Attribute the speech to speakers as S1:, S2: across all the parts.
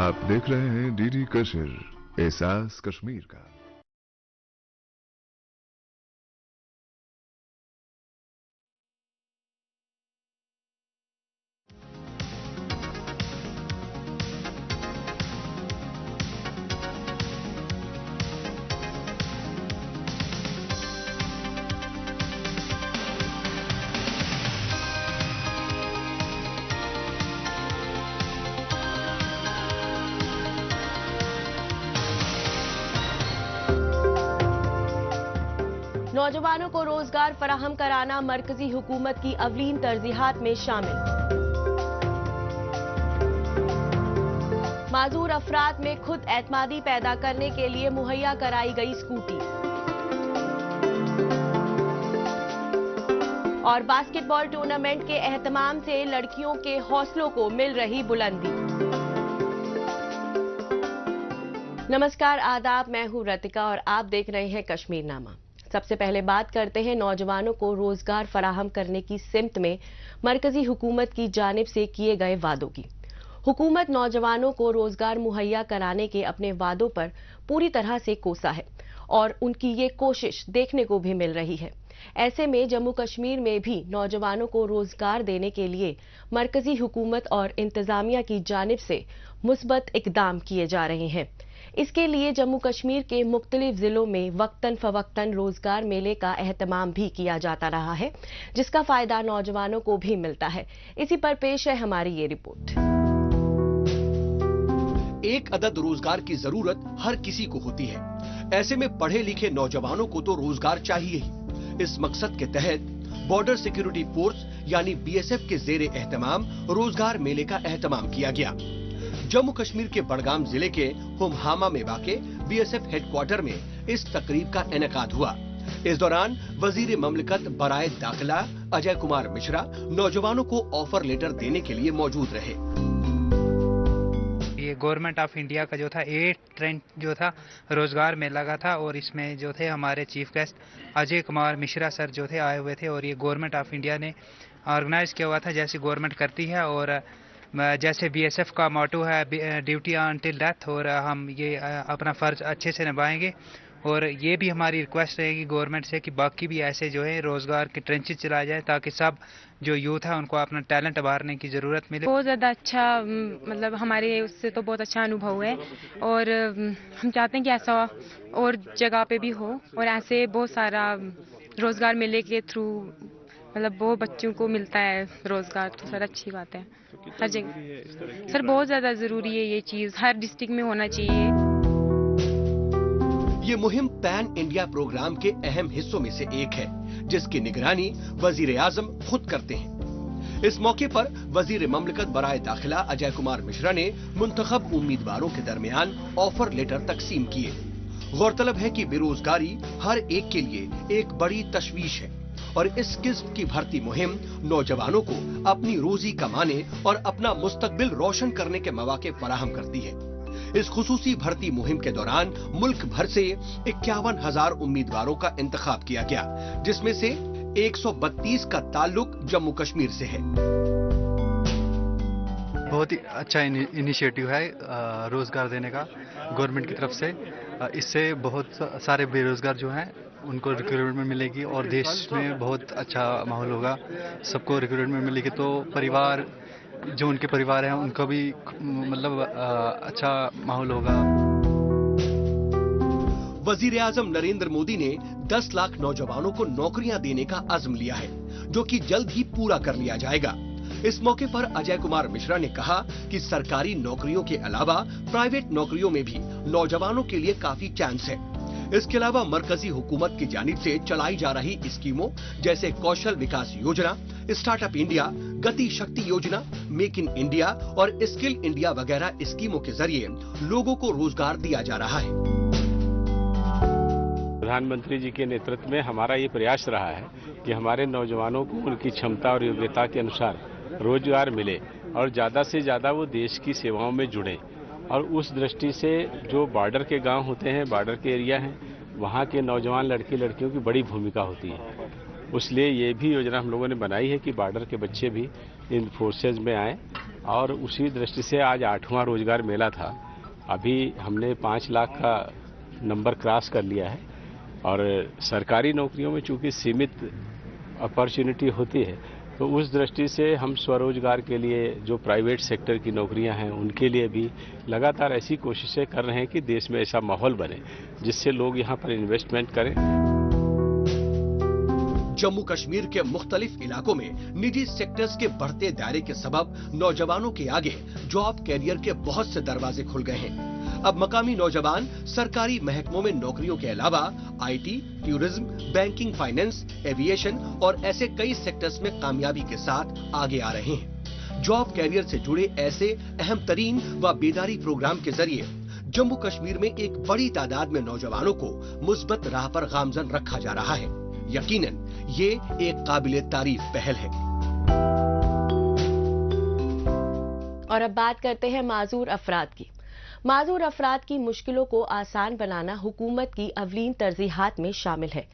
S1: आप देख रहे हैं डीडी कश्मीर, एहसास कश्मीर का।
S2: नौजवानों को रोजगार फराहम कराना मरकजी हुकूमत की अवलीन तरजीहात में शामिल। माजूर अफराद में खुद एतमादी पैदा करने के लिए मुहैया कराई गई स्कूटी। और बास्केटबॉल टूर्नामेंट के एहतमाम से लड़कियों के हौसलों को मिल रही बुलंदी। नमस्कार, आदाब, मैं हूं रतिका और आप देख रहे हैं कश्मीर नामा। सबसे पहले बात करते हैं नौजवानों को रोजगार फराहम करने की सिमत में मरकजी हुकूमत की जानिब से किए गए वादों की। हुकूमत नौजवानों को रोजगार मुहैया कराने के अपने वादों पर पूरी तरह से कोसा है और उनकी ये कोशिश देखने को भी मिल रही है। ऐसे में जम्मू कश्मीर में भी नौजवानों को रोजगार देने के लिए मरकजी हुकूमत और इंतजामिया की जानिब से मुस्बत इकदाम किए जा रहे हैं। इसके लिए जम्मू कश्मीर के मुख्तलिफ जिलों में वक्तन फवक्तन रोजगार मेले का एहतमाम भी किया जाता रहा है, जिसका फायदा नौजवानों को भी मिलता है। इसी पर पेश है हमारी ये रिपोर्ट।
S3: एक अदद रोजगार की जरूरत हर किसी को होती है। ऐसे में पढ़े लिखे नौजवानों को तो रोजगार चाहिए ही। इस मकसद के तहत बॉर्डर सिक्योरिटी फोर्स यानी बीएसएफ के जेर एहतमाम रोजगार मेले का एहतमाम किया गया। जम्मू कश्मीर के बडगाम जिले के हुमहामा में वाक़े बीएसएफ हेडक्वार्टर में इस तकरीब का इनेकाद हुआ। इस दौरान वजीर ममलकत बराए दाखिला अजय कुमार मिश्रा नौजवानों को ऑफर लेटर देने के लिए मौजूद रहे।
S4: ये गवर्नमेंट ऑफ इंडिया का जो था 8 ट्रेंड जो था रोजगार मेला का था और इसमें जो थे हमारे chief guest Ajay Kumar Mishra sir जो थे आए हुए थे और ये गवर्नमेंट ऑफ इंडिया ने ऑर्गेनाइज किया हुआ था जैसे गवर्नमेंट करती है और जैसे बीएसएफ का मोटो है ड्यूटी अनटिल डेथ और हम ये अपना फर्ज अच्छे से निभाएंगे। और ये भी हमारी रिक्वेस्ट रहेगी गवर्नमेंट से कि बाकी भी ऐसे जो है रोजगार के ट्रेंचेस चलाए जाए ताकि सब जो यूथ है उनको अपना टैलेंट उभारने की जरूरत मिले।
S5: बहुत ज़्यादा अच्छा मतलब हमारे उससे तो बहुत अच्छा अनुभव है और हम चाहते हैं कि ऐसा और जगह पे भी हो और ऐसे बहुत सारा रोजगार मेले के थ्रू मतलब बहुत बच्चों को मिलता है रोजगार, तो सर अच्छी बात है। हर जगह सर बहुत ज्यादा जरूरी है, ये चीज हर डिस्ट्रिक्ट में होना चाहिए।
S3: ये मुहिम पैन इंडिया प्रोग्राम के अहम हिस्सों में से एक है, जिसकी निगरानी वजीर आजम खुद करते हैं। इस मौके पर वजीर ममलकत बराए दाखिला अजय कुमार मिश्रा ने मुंतखब उम्मीदवारों के दरमियान ऑफर लेटर तकसीम किए। गौरतलब है कि बेरोजगारी हर एक के लिए एक बड़ी तशवीश है और इस किस्म की भर्ती मुहिम नौजवानों को अपनी रोजी कमाने और अपना मुस्तकबिल रोशन करने के मौके फराहम करती है। इस खुसूसी भर्ती मुहिम के दौरान मुल्क भर से 51,000 उम्मीदवारों का इंतखाब किया गया, जिसमें से 132 का ताल्लुक जम्मू कश्मीर से है।
S6: बहुत ही अच्छा इनिशिएटिव है रोजगार देने का गवर्नमेंट की तरफ से। इससे बहुत सारे बेरोजगार जो हैं उनको रिक्रूटमेंट मिलेगी और देश में बहुत अच्छा माहौल होगा। सबको रिक्रूटमेंट मिलेगी तो परिवार जो उनके परिवार हैं उनको भी मतलब अच्छा माहौल होगा।
S3: वजीर आजम नरेंद्र मोदी ने 10 लाख नौजवानों को नौकरियां देने का अज़्म लिया है, जो कि जल्द ही पूरा कर लिया जाएगा। इस मौके पर अजय कुमार मिश्रा ने कहा कि सरकारी नौकरियों के अलावा प्राइवेट नौकरियों में भी नौजवानों के लिए काफी चांस है। इसके अलावा मरकजी हुकूमत की जानिब से चलाई जा रही स्कीमों जैसे कौशल विकास योजना, स्टार्टअप इंडिया, गति शक्ति योजना, मेक इन इंडिया और स्किल इंडिया वगैरह स्कीमों के जरिए लोगों को रोजगार दिया जा रहा है।
S7: प्रधानमंत्री जी के नेतृत्व में हमारा ये प्रयास रहा है कि हमारे नौजवानों को उनकी क्षमता और योग्यता के अनुसार रोजगार मिले और ज्यादा से ज्यादा वो देश की सेवाओं में जुड़े। और उस दृष्टि से जो बॉर्डर के गांव होते हैं, बॉर्डर के एरिया हैं, वहाँ के नौजवान लड़के लड़कियों की बड़ी भूमिका होती है। इसलिए ये भी योजना हम लोगों ने बनाई है कि बॉर्डर के बच्चे भी इन फोर्सेज में आए और उसी दृष्टि से आज 8वां रोजगार मेला था। अभी हमने 5 लाख का नंबर क्रॉस कर लिया है और सरकारी नौकरियों में चूंकि सीमित अपॉर्चुनिटी होती है, तो उस दृष्टि से हम स्वरोजगार के लिए जो प्राइवेट सेक्टर की नौकरियां हैं उनके लिए भी लगातार ऐसी कोशिशें कर रहे हैं कि देश में ऐसा माहौल बने जिससे लोग यहां पर इन्वेस्टमेंट करें।
S3: जम्मू कश्मीर के मुख्तलिफ इलाकों में निजी सेक्टर्स के बढ़ते दायरे के सबब नौजवानों के आगे जॉब कैरियर के बहुत से दरवाजे खुल गए हैं। अब मकामी नौजवान सरकारी महकमों में नौकरियों के अलावा IT, tourism, banking, finance, aviation और ऐसे कई सेक्टर्स में कामयाबी के साथ आगे आ रहे हैं। जॉब कैरियर से जुड़े ऐसे अहम तरीन व बेदारी प्रोग्राम के जरिए जम्मू कश्मीर में एक बड़ी तादाद में नौजवानों को मुस्बत राह पर गामजन रखा जा रहा है। यकीनन ये एक काबिले तारीफ पहल है।
S2: और अब बात करते हैं माजूर अफराद की। माजूर अफराद की मुश्किलों को आसान बनाना हुकूमत की अवलीन तरजीहात में शामिल है।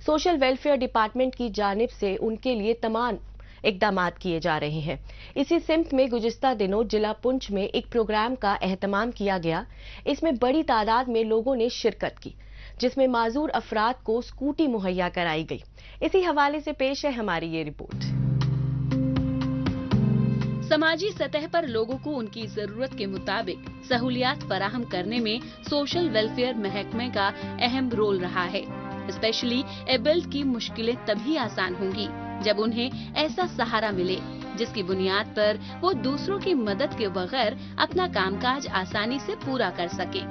S2: सोशल वेलफेयर डिपार्टमेंट की जानिब से उनके लिए तमाम इकदामात किए जा रहे हैं। इसी सिमत में गुज़िश्ता दिनों जिला पुंछ में एक प्रोग्राम का एहतमाम किया गया। इसमें बड़ी तादाद में लोगों ने शिरकत की, जिसमें माजूर अफराद को स्कूटी मुहैया कराई गई। इसी हवाले से पेश है हमारी ये रिपोर्ट।
S8: समाजी सतह पर लोगों को उनकी जरूरत के मुताबिक सहूलियात फराहम करने में सोशल वेलफेयर महकमे का अहम रोल रहा है। स्पेशली एबल्ड की मुश्किलें तभी आसान होंगी जब उन्हें ऐसा सहारा मिले जिसकी बुनियाद पर वो दूसरों की मदद के बगैर अपना कामकाज आसानी से पूरा कर सके।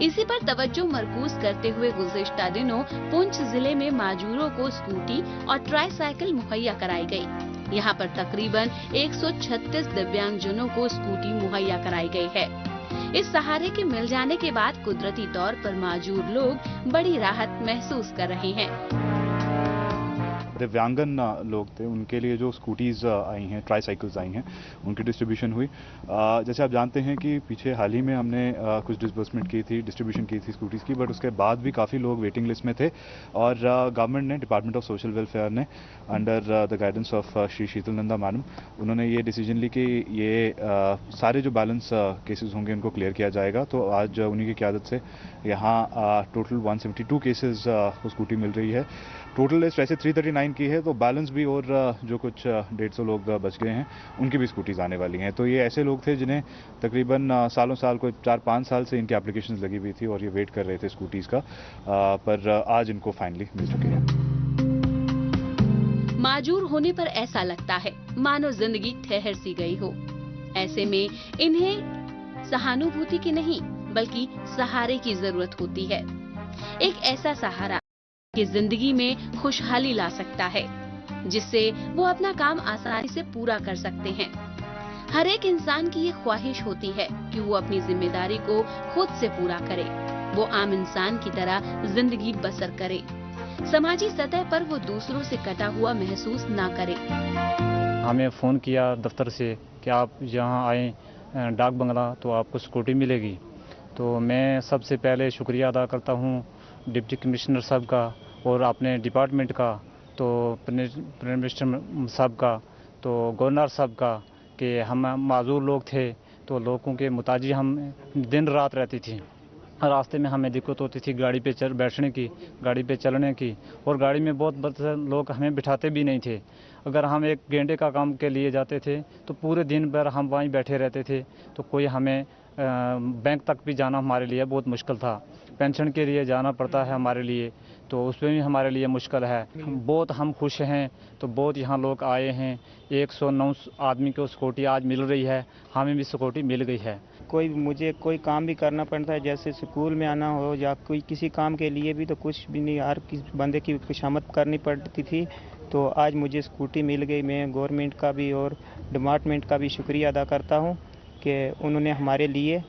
S8: इसी पर तवज्जो मरकूज करते हुए गुज़िश्ता दिनों पुंछ जिले में माजूरों को स्कूटी और ट्राईसाइकिल मुहैया कराई गई। यहाँ पर तकरीबन 136 दिव्यांगजनों को स्कूटी मुहैया कराई गई है। इस सहारे के मिल जाने के बाद कुदरती तौर पर माजूर लोग बड़ी राहत महसूस कर रहे हैं।
S9: दिव्यांगन लोग थे, उनके लिए जो स्कूटीज़ आई हैं, ट्राईसाइकिल्स आई हैं, उनकी डिस्ट्रीब्यूशन हुई। जैसे आप जानते हैं कि पीछे हाल ही में हमने कुछ डिस्बर्समेंट की थी, डिस्ट्रीब्यूशन की थी स्कूटीज़ की, बट उसके बाद भी काफ़ी लोग वेटिंग लिस्ट में थे और गवर्नमेंट ने, डिपार्टमेंट ऑफ सोशल वेलफेयर ने, under the guidance of Shri Sheetal Nanda madam, उन्होंने ये डिसीजन ली कि ये सारे जो बैलेंस केसेस होंगे उनको क्लियर किया जाएगा। तो आज उन्हीं की क़यादत से यहाँ टोटल 172 केसेस को स्कूटी मिल रही है। टोटल लिस्ट वैसे 339 की है, तो बैलेंस भी और जो कुछ 150 लोग बच गए हैं उनकी भी स्कूटीज़ आने वाली हैं। तो ये ऐसे लोग थे जिन्हें तकरीबन सालों साल कोई 4-5 साल से इनकी एप्लीकेशंस लगी हुई थी और ये वेट कर रहे थे स्कूटीज़ का, पर आज इनको फाइनली मिल चुकी है।
S8: माजूर होने पर ऐसा लगता है मानो जिंदगी ठहर सी गई हो। ऐसे में इन्हें सहानुभूति की नहीं बल्कि सहारे की जरूरत होती है। एक ऐसा सहारा कि जिंदगी में खुशहाली ला सकता है, जिससे वो अपना काम आसानी से पूरा कर सकते हैं। हर एक इंसान की ये ख्वाहिश होती है कि वो अपनी जिम्मेदारी को खुद से पूरा करे, वो आम इंसान की तरह जिंदगी बसर करे, समाजी सतह पर वो दूसरों से कटा हुआ महसूस ना करे।
S10: हमें फ़ोन किया दफ्तर से कि आप यहाँ आए डाक बंगला तो आपको स्कूटी मिलेगी। तो मैं सबसे पहले शुक्रिया अदा करता हूँ डिप्टी कमिश्नर साहब का और अपने डिपार्टमेंट का, तो प्राइम मिनिस्टर साहब का, तो गवर्नर साहब का, कि हम माजूर लोग थे तो लोगों के मुताजी हम दिन रात रहती थी। रास्ते में हमें दिक्कत होती थी गाड़ी पे बैठने की, गाड़ी पे चलने की, और गाड़ी में बहुत लोग हमें बिठाते भी नहीं थे। अगर हम 1 घंटे का काम के लिए जाते थे तो पूरे दिन भर हम वहीं बैठे रहते थे। तो कोई हमें बैंक तक भी जाना हमारे लिए बहुत मुश्किल था। पेंशन के लिए जाना पड़ता है हमारे लिए, तो उसमें भी हमारे लिए मुश्किल है। बहुत हम खुश हैं, तो बहुत यहाँ लोग आए हैं। 109 आदमी को स्कूटी आज मिल रही है, हमें भी स्कूटी मिल गई है।
S11: मुझे कोई काम भी करना पड़ता है, जैसे स्कूल में आना हो या कोई किसी काम के लिए भी, तो कुछ भी नहीं, हर किसी बंदे की खुशामद करनी पड़ती थी। तो आज मुझे स्कूटी मिल गई। मैं गवर्नमेंट का भी और डिपार्टमेंट का भी शुक्रिया अदा करता हूँ कि उन्होंने हमारे लिए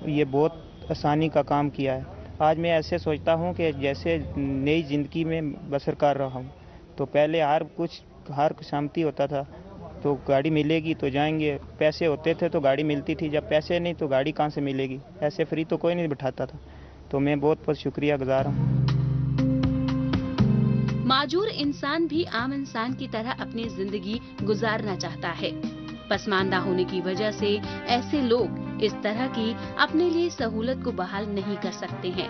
S11: ये बहुत आसानी का काम किया है। आज मैं ऐसे सोचता हूँ कि जैसे नई ज़िंदगी में बसर कर रहा हूँ। तो पहले हर खुशामती होता था, तो गाड़ी मिलेगी तो जाएंगे, पैसे होते थे तो गाड़ी मिलती थी, जब पैसे नहीं तो गाड़ी कहाँ से मिलेगी, ऐसे फ्री तो कोई नहीं बिठाता था। तो मैं बहुत शुक्रिया गुजार हूँ।
S8: माजूर इंसान भी आम इंसान की तरह अपनी जिंदगी गुजारना चाहता है। पसमानदा होने की वजह से ऐसे लोग इस तरह की अपने लिए सहूलत को बहाल नहीं कर सकते हैं।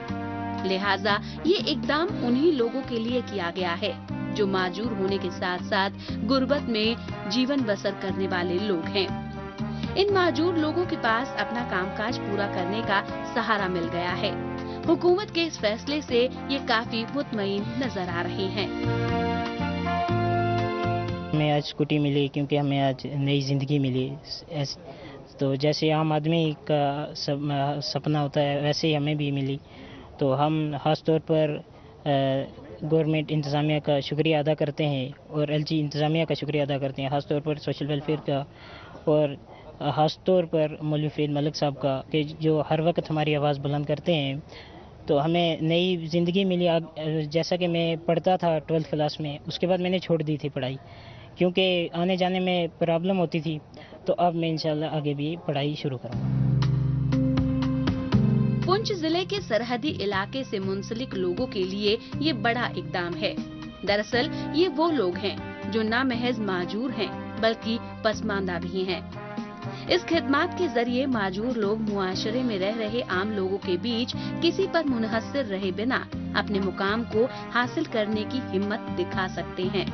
S8: लिहाजा ये इकदाम उन्हीं लोगों के लिए किया गया है जो माजूर होने के साथ साथ गुर्बत में जीवन बसर करने वाले लोग हैं। इन माजूर लोगों के पास अपना कामकाज पूरा करने का सहारा मिल गया है। हुकूमत के इस फैसले से ये काफी मुतमईन नजर आ रहे हैं।
S11: हमें आज स्कूटी मिली क्योंकि हमें आज नई ज़िंदगी मिली। तो जैसे आम आदमी का सपना होता है वैसे ही हमें भी मिली। तो हम ख़ास तौर पर गवर्नमेंट इंतज़ामिया का शुक्रिया अदा करते हैं और एलजी इंतज़ामिया का शुक्रिया अदा करते हैं, ख़ास तौर पर सोशल वेलफेयर का और ख़ास तौर पर मौलवी फरीद मलिक साहब का कि जो हर वक्त हमारी आवाज़ बुलंद करते हैं। तो हमें नई ज़िंदगी मिली। जैसा कि मैं पढ़ता था 12th क्लास में, उसके बाद मैंने छोड़ दी थी पढ़ाई क्योंकि आने जाने में प्रॉब्लम होती थी। तो अब मैं इंशाल्लाह आगे भी पढ़ाई शुरू करूँगा।
S8: पुंछ जिले के सरहदी इलाके से मुंसलिक लोगों के लिए ये बड़ा इकदाम है। दरअसल ये वो लोग हैं जो न महज माजूर हैं बल्कि पसमानदा भी हैं। इस खिदमत के जरिए माजूर लोग मुआशरे में रह रहे आम लोगों के बीच किसी पर मुनहसर रहे बिना अपने मुकाम को हासिल करने की हिम्मत दिखा सकते हैं।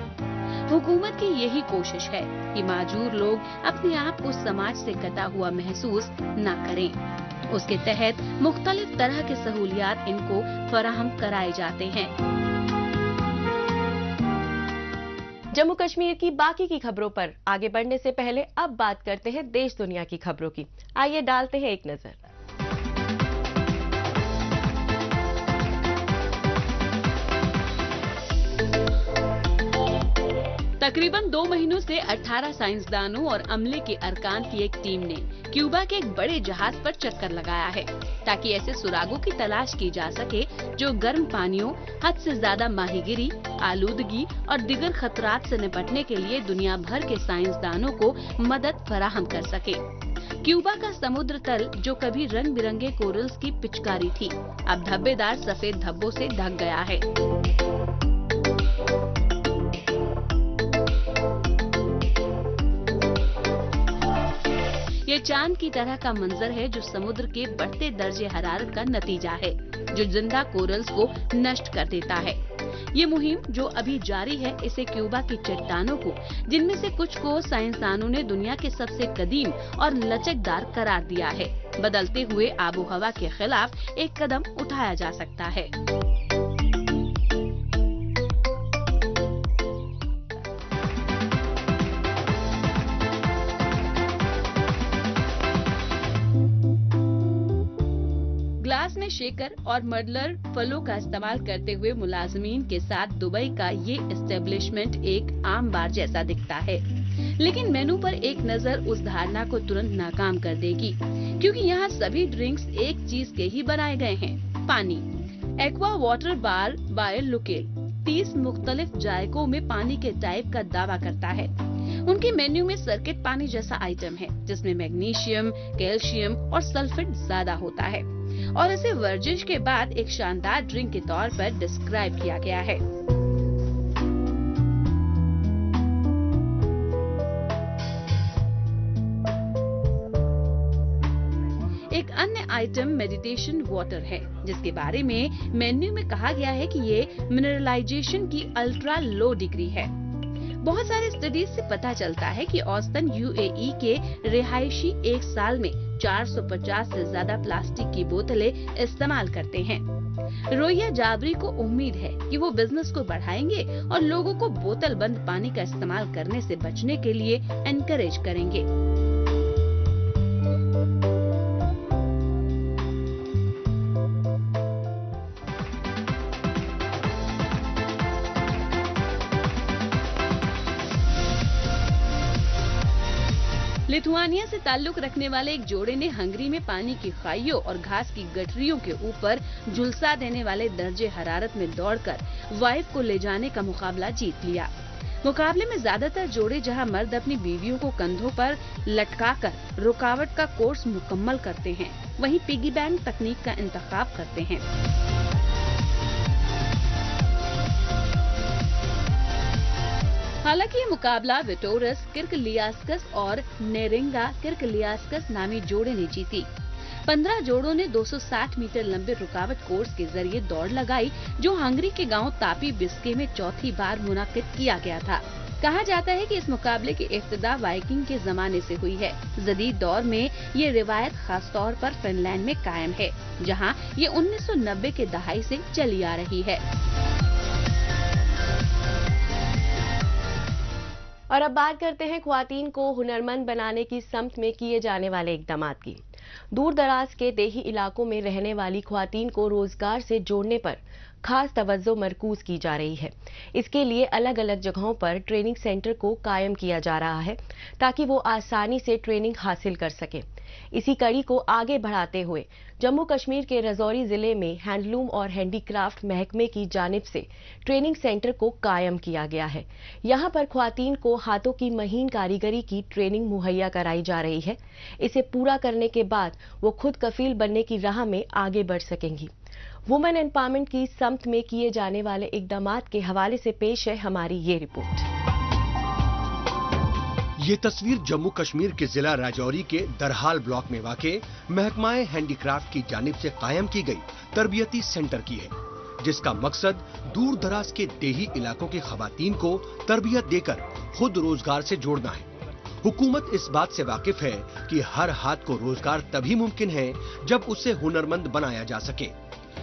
S8: हुकूमत की यही कोशिश है कि माजूर लोग अपने आप को समाज से कटा हुआ महसूस न करें। उसके तहत मुख्तलिफ तरह के सहूलियात इनको फराहम कराए जाते हैं।
S2: जम्मू कश्मीर की बाकी की खबरों पर आगे बढ़ने से पहले अब बात करते हैं देश दुनिया की खबरों की। आइए डालते हैं एक नजर।
S8: तकरीबन 2 महीनों से 18 साइंसदानों और अमले के अरकान की एक टीम ने क्यूबा के एक बड़े जहाज पर चक्कर लगाया है ताकि ऐसे सुरागों की तलाश की जा सके जो गर्म पानियों, हद से ज्यादा माहीगिरी, आलूदगी और दिगर खतरात से निपटने के लिए दुनिया भर के साइंसदानों को मदद फराहम कर सके। क्यूबा का समुद्र तल जो कभी रंग बिरंगे कोरल्स की पिचकारी थी, अब धब्बेदार सफेद धब्बों से ढक गया है। ये चांद की तरह का मंजर है जो समुद्र के बढ़ते दर्जे हरारत का नतीजा है जो जिंदा कोरल्स को नष्ट कर देता है। ये मुहिम जो अभी जारी है इसे क्यूबा की चट्टानों को, जिनमें से कुछ को साइंसदानों ने दुनिया के सबसे कदीम और लचकदार करार दिया है, बदलते हुए आबो हवा के खिलाफ एक कदम उठाया जा सकता है। ग्लास में शेकर और मडलर फलों का इस्तेमाल करते हुए मुलाजमीन के साथ दुबई का ये एस्टेब्लिशमेंट एक आम बार जैसा दिखता है, लेकिन मेनू पर एक नजर उस धारणा को तुरंत नाकाम कर देगी क्योंकि यहाँ सभी ड्रिंक्स एक चीज के ही बनाए गए हैं, पानी। एक्वा वाटर बार बाय लुकेल 30 मुख्तलिफ जायकों में पानी के टाइप का दावा करता है। उनके मेन्यू में सर्किट पानी जैसा आइटम है जिसमें मैग्नीशियम, कैल्शियम और सल्फेट ज्यादा होता है और इसे वर्जिश के बाद एक शानदार ड्रिंक के तौर पर डिस्क्राइब किया गया है। एक अन्य आइटम मेडिटेशन वाटर है जिसके बारे में मेन्यू में कहा गया है कि ये मिनरलाइजेशन की अल्ट्रा लो डिग्री है। बहुत सारे स्टडीज से पता चलता है कि औसतन यूएई के रिहायशी एक साल में 450 से ज्यादा प्लास्टिक की बोतलें इस्तेमाल करते हैं। रोया जाबरी को उम्मीद है कि वो बिजनेस को बढ़ाएंगे और लोगों को बोतल बंद पानी का इस्तेमाल करने से बचने के लिए एनकरेज करेंगे। लिथुआनिया से ताल्लुक रखने वाले एक जोड़े ने हंगरी में पानी की खाइयों और घास की गठरियों के ऊपर झुलसा देने वाले दर्जे हरारत में दौड़कर वाइफ को ले जाने का मुकाबला जीत लिया। मुकाबले में ज्यादातर जोड़े जहां मर्द अपनी बीवियों को कंधों पर लटकाकर रुकावट का कोर्स मुकम्मल करते हैं, वहीं पिगी बैंक तकनीक का इंतखाब करते हैं। हालांकि ये मुकाबला विटोरस किर्कलियास्कस और नेरिंगा किर्कलियास्कस नामी जोड़े ने जीती। 15 जोड़ों ने 260 मीटर लंबे रुकावट कोर्स के जरिए दौड़ लगाई, जो हंगरी के गांव तापी बिस्के में चौथी बार मुनाकिद किया गया था। कहा जाता है कि इस मुकाबले की इब्तिदा वाइकिंग के जमाने से हुई है। जदीद दौर में ये रिवायत खास तौर पर फिनलैंड में कायम है, जहां ये 1990 के दहाई से चली आ रही है।
S2: और अब बात करते हैं ख्वातीन को हुनरमंद बनाने की समत में किए जाने वाले इकदाम की। दूर दराज के देही इलाकों में रहने वाली ख्वातीन को रोजगार से जोड़ने पर खास तवज्जो मरकूज की जा रही है। इसके लिए अलग अलग जगहों पर ट्रेनिंग सेंटर को कायम किया जा रहा है, ताकि वो आसानी से ट्रेनिंग हासिल कर सके। इसी कड़ी को आगे बढ़ाते हुए जम्मू कश्मीर के राजौरी जिले में हैंडलूम और हैंडीक्राफ्ट महकमे की जानिब से ट्रेनिंग सेंटर को कायम किया गया है। यहाँ पर ख्वातीन को हाथों की महीन कारीगरी की ट्रेनिंग मुहैया कराई जा रही है। इसे पूरा करने के बाद वो खुद कफील बनने की राह में आगे बढ़ सकेंगी। वुमेन एम्पावरमेंट की समत में किए जाने वाले इकदामात के हवाले से पेश है हमारी ये रिपोर्ट।
S3: ये तस्वीर जम्मू कश्मीर के जिला राजौरी के दरहाल ब्लॉक में वाक़े महकमाए हैंडीक्राफ्ट की जानिब से कायम की गई तरबियती सेंटर की है, जिसका मकसद दूर दराज के देही इलाकों की खवातीन को तरबियत देकर खुद रोजगार से जोड़ना है। हुकूमत इस बात से वाकिफ है कि हर हाथ को रोजगार तभी मुमकिन है जब उसे हुनरमंद बनाया जा सके।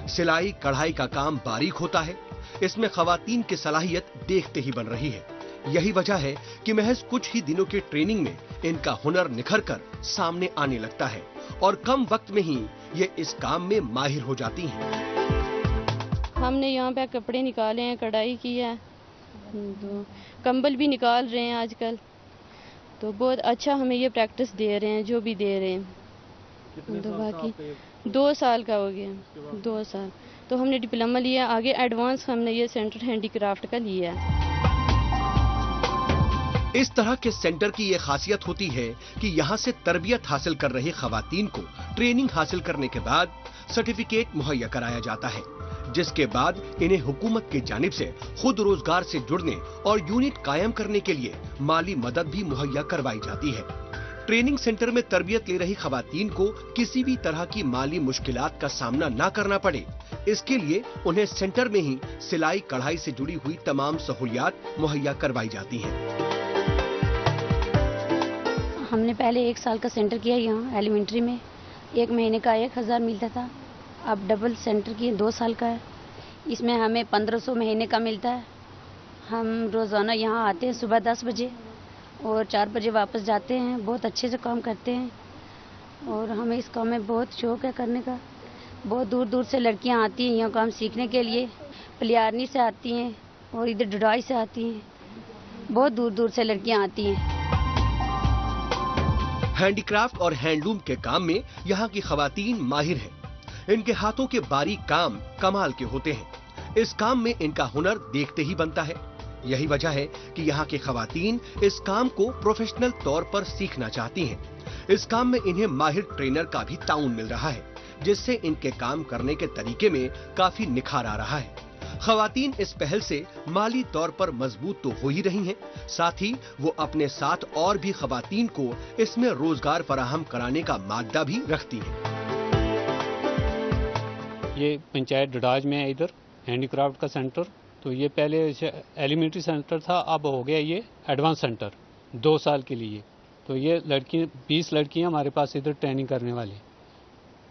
S3: सिलाई कढ़ाई का काम बारीक होता है, इसमें खवातीन की सलाहियत देखते ही बन रही है। यही वजह है कि महज कुछ ही दिनों की ट्रेनिंग में इनका हुनर निखर कर सामने आने लगता है और कम वक्त में ही ये इस काम में माहिर हो जाती हैं।
S12: हमने यहाँ पे कपड़े निकाले हैं, कढ़ाई की है, तो कंबल भी निकाल रहे हैं आजकल, तो बहुत अच्छा हमें ये प्रैक्टिस दे रहे हैं, जो भी दे रहे हैं। तो बाकी 2 साल का हो गया, 2 साल तो हमने डिप्लोमा लिया, आगे एडवांस हमने ये सेंटर हैंडीक्राफ्ट का लिया है।
S3: इस तरह के सेंटर की ये खासियत होती है कि यहाँ से तरबियत हासिल कर रही खवातीन को ट्रेनिंग हासिल करने के बाद सर्टिफिकेट मुहैया कराया जाता है, जिसके बाद इन्हें हुकूमत की जानिब से खुद रोजगार से जुड़ने और यूनिट कायम करने के लिए माली मदद भी मुहैया करवाई जाती है। ट्रेनिंग सेंटर में तरबियत ले रही खवातीन को किसी भी तरह की माली मुश्किलात का सामना न करना पड़े, इसके लिए उन्हें सेंटर में ही सिलाई कढ़ाई से जुड़ी हुई तमाम सहूलियात मुहैया करवाई जाती हैं।
S12: हमने पहले 1 साल का सेंटर किया यहाँ एलिमेंट्री में, 1 महीने का 1000 मिलता था। अब डबल सेंटर किए 2 साल का है, इसमें हमें 1500 महीने का मिलता है। हम रोज़ाना यहाँ आते हैं सुबह 10 बजे और 4 बजे वापस जाते हैं। बहुत अच्छे से काम करते हैं और हमें इस काम में बहुत शौक़ है करने का। बहुत दूर दूर से लड़कियाँ आती हैं यहाँ काम सीखने के लिए, पलियारनी से आती हैं और इधर डुडाई से आती हैं, बहुत दूर दूर से लड़कियाँ आती हैं।
S3: हैंडीक्राफ्ट और हैंडलूम के काम में यहाँ की खवातीन माहिर हैं। इनके हाथों के बारीक काम कमाल के होते हैं। इस काम में इनका हुनर देखते ही बनता है। यही वजह है कि यहाँ की खवातीन इस काम को प्रोफेशनल तौर पर सीखना चाहती हैं। इस काम में इन्हें माहिर ट्रेनर का भी ताउन मिल रहा है, जिससे इनके काम करने के तरीके में काफी निखार आ रहा है। खवातीन इस पहल से माली तौर पर मजबूत तो हो ही रही हैं, साथ ही वो अपने साथ और भी खवातीन को इसमें रोजगार फराहम कराने का मादा भी रखती हैं।
S13: ये पंचायत डडाज में है इधर हैंडीक्राफ्ट का सेंटर। तो ये पहले एलिमेंट्री सेंटर था, अब हो गया ये एडवांस सेंटर 2 साल के लिए। तो ये 20 लड़कियां हमारे पास इधर ट्रेनिंग करने वाली।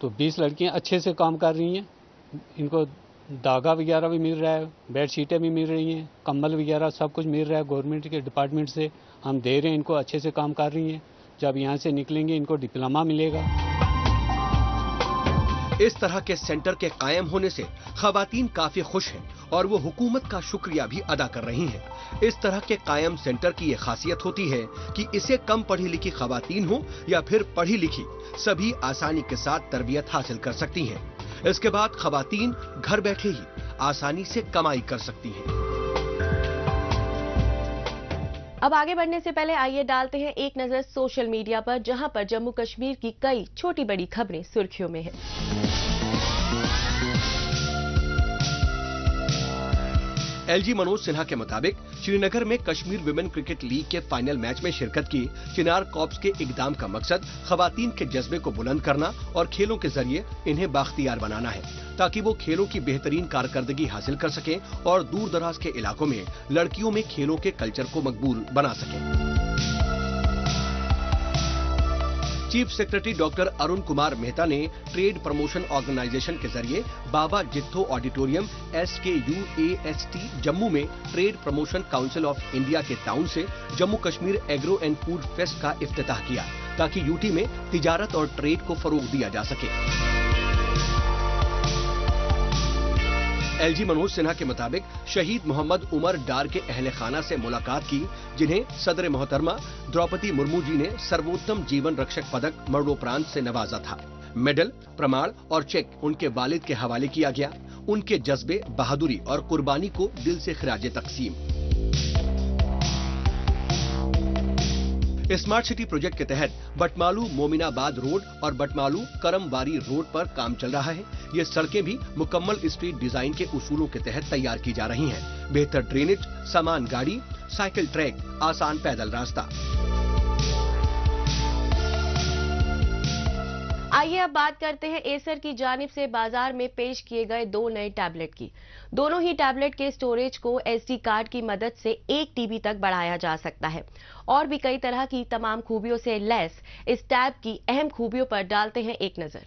S13: तो 20 लड़कियां अच्छे से काम कर रही हैं। इनको धागा वगैरह भी मिल रहा है, बेड शीटें भी मिल रही हैं, कंबल वगैरह सब कुछ मिल रहा है। गवर्नमेंट के डिपार्टमेंट से हम दे रहे हैं, इनको अच्छे से काम कर रही हैं। जब यहाँ से निकलेंगे इनको डिप्लोमा मिलेगा।
S3: इस तरह के सेंटर के कायम होने से खवातीन काफी खुश हैं और वो हुकूमत का शुक्रिया भी अदा कर रही हैं। इस तरह के कायम सेंटर की ये खासियत होती है कि इसे कम पढ़ी लिखी खवातीन हो या फिर पढ़ी लिखी, सभी आसानी के साथ तरबियत हासिल कर सकती हैं। इसके बाद खवातीन घर बैठे ही आसानी से कमाई कर सकती हैं।
S2: अब आगे बढ़ने से पहले आइए डालते हैं एक नजर सोशल मीडिया पर, जहां पर जम्मू कश्मीर की कई छोटी बड़ी खबरें सुर्खियों में हैं।
S3: एलजी मनोज सिन्हा के मुताबिक श्रीनगर में कश्मीर विमेन क्रिकेट लीग के फाइनल मैच में शिरकत की चिनार कॉर्प्स के इकदाम का मकसद खवातीन के जज्बे को बुलंद करना और खेलों के जरिए इन्हें बाख्तियार बनाना है, ताकि वो खेलों की बेहतरीन कारकर्दगी हासिल कर सकें और दूर दराज के इलाकों में लड़कियों में खेलों के कल्चर को मकबूल बना सकें। Chief secretary doctor Arun Kumar Mehta ने ट्रेड प्रमोशन ऑर्गेनाइजेशन के जरिए बाबा जित्थो ऑडिटोरियम SKUAST जम्मू में trade promotion council of India के ताउन से Jammu Kashmir agro and food fest का इफ्तिताह किया, ताकि यूटी में तिजारत और ट्रेड को फरोग दिया जा सके। एलजी मनोज सिन्हा के मुताबिक शहीद मोहम्मद उमर डार के अहले खाना से मुलाकात की, जिन्हें सदर मोहतरमा द्रौपदी मुर्मू जी ने सर्वोत्तम जीवन रक्षक पदक मरणोपरांत से नवाजा था। मेडल, प्रमाण और चेक उनके वालिद के हवाले किया गया। उनके जज्बे, बहादुरी और कुर्बानी को दिल से खिराजे तकसीम। स्मार्ट सिटी प्रोजेक्ट के तहत बटमालू मोमिनाबाद रोड और बटमालू करमवारी रोड पर काम चल रहा है। ये सड़कें भी मुकम्मल स्ट्रीट डिजाइन के उसूलों के तहत तैयार की जा रही हैं। बेहतर ड्रेनेज, सामान गाड़ी, साइकिल ट्रैक, आसान पैदल रास्ता।
S2: आइए अब बात करते हैं एसर की जानिब से बाजार में पेश किए गए 2 नए टैबलेट की। दोनों ही टैबलेट के स्टोरेज को SD कार्ड की मदद से 1 TB तक बढ़ाया जा सकता है। और भी कई तरह की तमाम खूबियों से लैस इस टैब की अहम खूबियों पर डालते हैं एक नजर।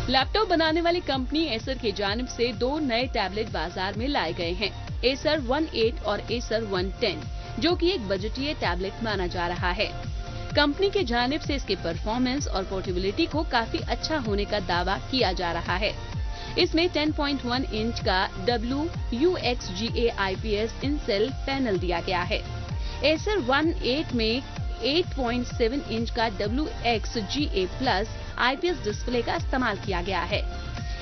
S8: लैपटॉप बनाने वाली कंपनी एसर की जानिब से 2 नए टैबलेट बाजार में लाए गए हैं, एसर 1.8 और एसर 1.10, जो कि एक बजटीय टैबलेट माना जा रहा है। कंपनी के जानिब से इसके परफॉर्मेंस और पोर्टेबिलिटी को काफी अच्छा होने का दावा किया जा रहा है। इसमें 10.1 इंच का WUXGA IPS इन-सेल पैनल दिया गया है। एसर 1.8 में 8.7 इंच का WXGA प्लस IPS डिस्प्ले का इस्तेमाल किया गया है।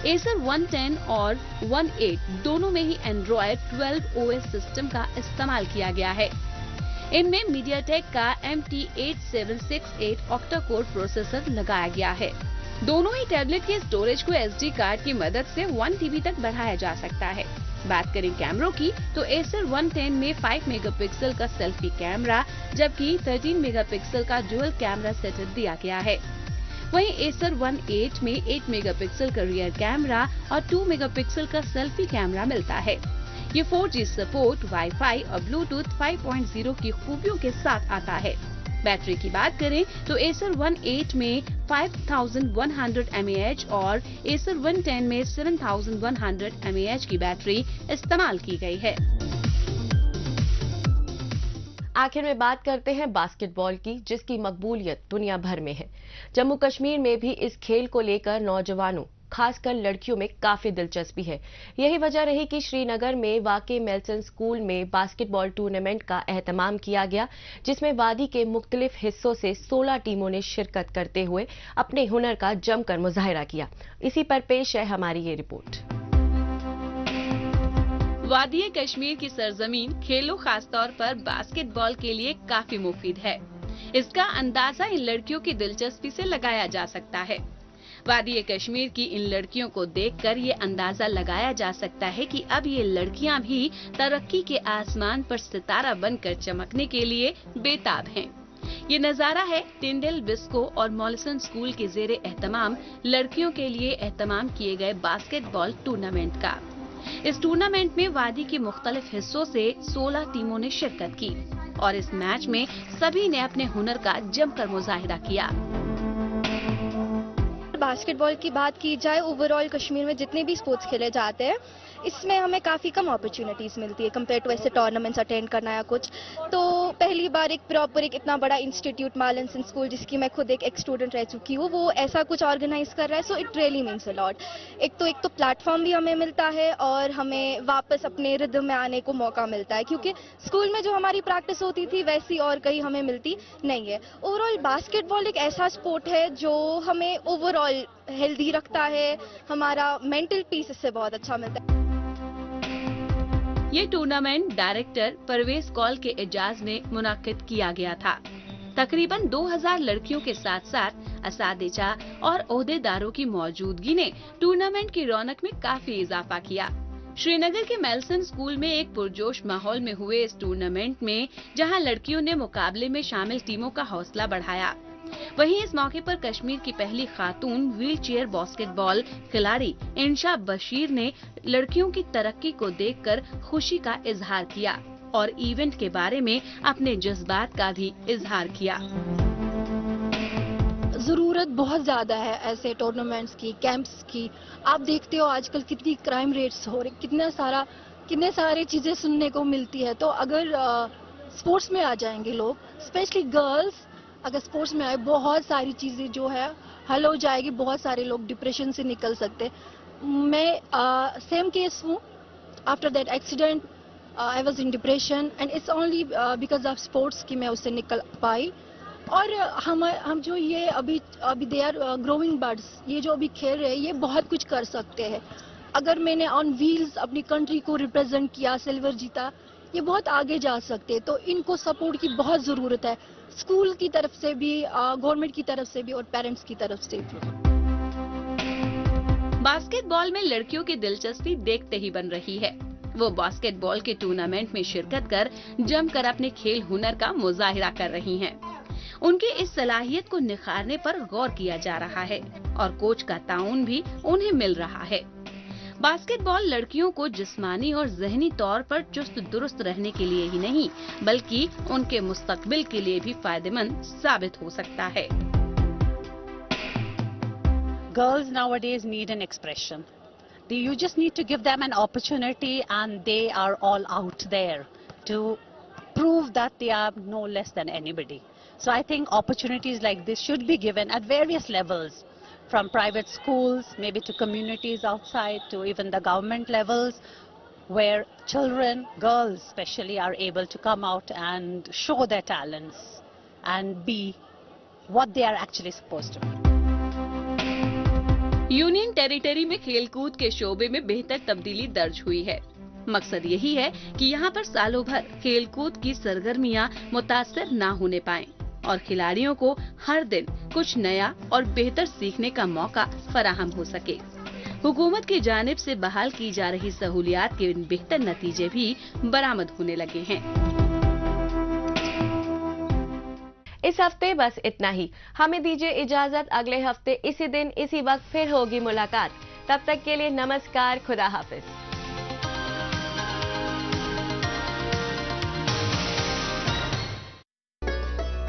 S8: एसर 1.10 और 1.8 दोनों में ही एंड्रॉयड 12 OS सिस्टम का इस्तेमाल किया गया है। इनमें मीडियाटेक का MT8768 ऑक्टा कोर प्रोसेसर लगाया गया है। दोनों ही टैबलेट के स्टोरेज को SD कार्ड की मदद से 1 TB तक बढ़ाया जा सकता है। बात करें कैमरों की तो एसर 1.10 में 5 मेगापिक्सल का सेल्फी कैमरा, जबकि 13 मेगापिक्सल का डुअल कैमरा सेटअप दिया गया है। वहीं एसर 1.8 में 8 मेगापिक्सल का रियर कैमरा और 2 मेगापिक्सल का सेल्फी कैमरा मिलता है। ये 4G सपोर्ट, वाईफाई और ब्लूटूथ 5.0 की खूबियों के साथ आता है। बैटरी की बात करें तो एसर 1.8 में 5100 mAh और एसर 1.10 में 7100 mAh की बैटरी इस्तेमाल की गई है।
S2: आखिर में बात करते हैं बास्केटबॉल की, जिसकी मकबूलियत दुनिया भर में है। जम्मू कश्मीर में भी इस खेल को लेकर नौजवानों, खासकर लड़कियों में काफी दिलचस्पी है। यही वजह रही कि श्रीनगर में वाक़े मेल्सन स्कूल में बास्केटबॉल टूर्नामेंट का एहतमाम किया गया, जिसमें वादी के मुख्तलिफ हिस्सों से 16 टीमों ने शिरकत करते हुए अपने हुनर का जमकर मुजाहिरा किया। इसी पर पेश है हमारी ये रिपोर्ट।
S8: वादी कश्मीर की सरजमीन खेलों, खासतौर पर बास्केटबॉल के लिए काफी मुफीद है। इसका अंदाजा इन लड़कियों की दिलचस्पी से लगाया जा सकता है। वादी कश्मीर की इन लड़कियों को देखकर ये अंदाजा लगाया जा सकता है कि अब ये लड़कियां भी तरक्की के आसमान पर सितारा बनकर चमकने के लिए बेताब हैं। ये नजारा है टिंडल, बिस्को और मॉलिसन स्कूल के जेरे एहतमाम लड़कियों के लिए एहतमाम किए गए बास्केटबॉल टूर्नामेंट का। इस टूर्नामेंट में वादी के मुख्तलिफ हिस्सों से 16 टीमों ने शिरकत की और इस मैच में सभी ने अपने हुनर का जमकर मुजाहिरा किया।
S14: बास्केटबॉल की बात की जाए, ओवरऑल कश्मीर में जितने भी स्पोर्ट्स खेले जाते हैं, इसमें हमें काफ़ी कम अपॉर्चुनिटीज़ मिलती है कंपेयर टू ऐसे टूर्नामेंट्स अटेंड करना या कुछ। तो पहली बार एक प्रॉपर एक इतना बड़ा इंस्टीट्यूट मालिसन स्कूल, जिसकी मैं खुद एक स्टूडेंट रह चुकी हूँ, वो ऐसा कुछ ऑर्गेनाइज कर रहा है। So it really means a lot. एक तो प्लेटफॉर्म भी हमें मिलता है और हमें वापस अपने रिदम में आने को मौका मिलता है, क्योंकि स्कूल में जो हमारी प्रैक्टिस होती थी वैसी और कहीं हमें मिलती नहीं है। ओवरऑल बास्केटबॉल एक ऐसा स्पोर्ट है जो हमें ओवरऑल हेल्दी रखता है, हमारा मेंटल पीस इससे बहुत अच्छा मिलता है।
S8: ये टूर्नामेंट डायरेक्टर परवेज कौल के एजाज ने मुनाकिद किया गया था। तकरीबन 2000 लड़कियों के साथ साथ असातिज़ा और ओहदेदारों की मौजूदगी ने टूर्नामेंट की रौनक में काफी इजाफा किया। श्रीनगर के मेल्सन स्कूल में एक पुरजोश माहौल में हुए इस टूर्नामेंट में जहां लड़कियों ने मुकाबले में शामिल टीमों का हौसला बढ़ाया, वहीं इस मौके पर कश्मीर की पहली खातून व्हील चेयर बास्केटबॉल खिलाड़ी इंशा बशीर ने लड़कियों की तरक्की को देखकर खुशी का इजहार किया और इवेंट के बारे में अपने जज्बात का भी इजहार किया।
S14: ज़रूरत बहुत ज़्यादा है ऐसे टूर्नामेंट्स की, कैंप्स की। आप देखते हो आजकल कितनी क्राइम रेट्स हो रही, कितने सारे चीज़ें सुनने को मिलती है। तो अगर स्पोर्ट्स में आ जाएंगे लोग, स्पेशली गर्ल्स अगर स्पोर्ट्स में आए, बहुत सारी चीज़ें जो है हल हो जाएगी, बहुत सारे लोग डिप्रेशन से निकल सकते। मैं सेम केस हूँ। After that accident I was in depression and it's only because of sports कि मैं उससे निकल पाई। और हम जो ये अभी दे आर ग्रोइंग बर्ड्स, ये जो अभी खेल रहे हैं, ये बहुत कुछ कर सकते हैं। अगर मैंने ऑन व्हील्स अपनी कंट्री को रिप्रेजेंट किया, सिल्वर जीता, ये बहुत आगे जा सकते हैं। तो इनको सपोर्ट की बहुत ज़रूरत है, स्कूल की तरफ से भी, गवर्नमेंट की तरफ से भी और पेरेंट्स की तरफ से भी।
S8: बास्केटबॉल में लड़कियों की दिलचस्पी देखते ही बन रही है। वो बास्केटबॉल के टूर्नामेंट में शिरकत कर जमकर अपने खेल हुनर का मुजाहिरा कर रही हैं। उनकी इस सलाहियत को निखारने पर गौर किया जा रहा है और कोच का ताउन भी उन्हें मिल रहा है। बास्केटबॉल लड़कियों को जिस्मानी और ज़हनी तौर पर चुस्त दुरुस्त रहने के लिए ही नहीं, बल्कि उनके मुस्तकबिल के लिए भी फायदेमंद साबित हो सकता है।
S15: Girls nowadays need an expression. You just need to give them an opportunity, and they are all out there to prove that they are no less than anybody. So I think opportunities like this should be given at various levels, from private schools, maybe to communities outside, to even the government levels, where children, girls especially, are able to come out and show their talents and be what they are actually supposed to be.
S8: Union territory में खेलकूद के शोबे में बेहतर तब्दीली दर्ज हुई है। मकसद यही है कि यहाँ पर सालों भर खेलकूद की सरगर्मियाँ मुतासर न होने पाएं और खिलाड़ियों को हर दिन कुछ नया और बेहतर सीखने का मौका फराहम हो सके। हुकूमत की जानिब से बहाल की जा रही सहूलियात के बेहतर नतीजे भी बरामद होने लगे हैं।
S2: इस हफ्ते बस इतना ही। हमें दीजिए इजाजत, अगले हफ्ते इसी दिन इसी वक्त फिर होगी मुलाकात। तब तक के लिए नमस्कार, खुदा हाफिज।